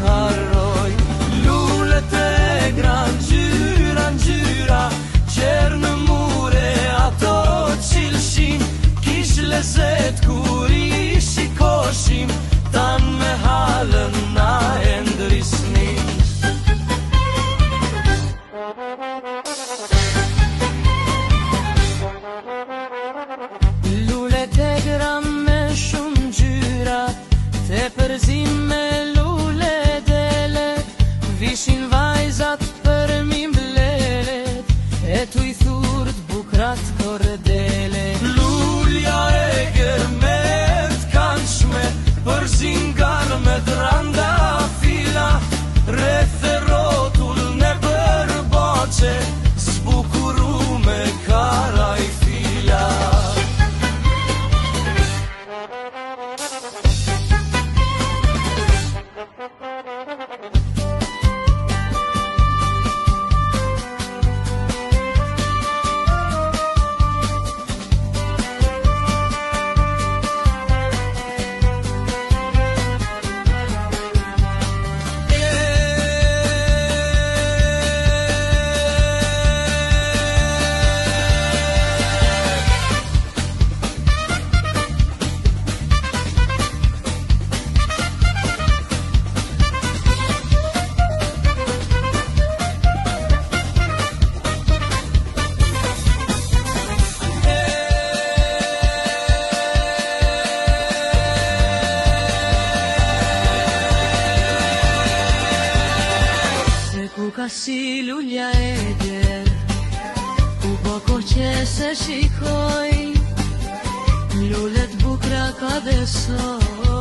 harroj. Lullet e gran ngjyra, ngjyra, qerë në mure ato qilshin, kish lezet kur i shikoshim, tan me halën na e ndrisnin. Lullet e gran me shumë ngjyra, te përzim me lule dele, vishin vajzat për mi mblelet, e tu i thurt bukrat kordele. Lulja e gërmet kanshme, përzim garme dranda fila, rreth e rotull në përboqe, zbukuru me kara i fila. Ka si lulja e der, ku boko që se shikoj, lullet bukra ka dhe sot.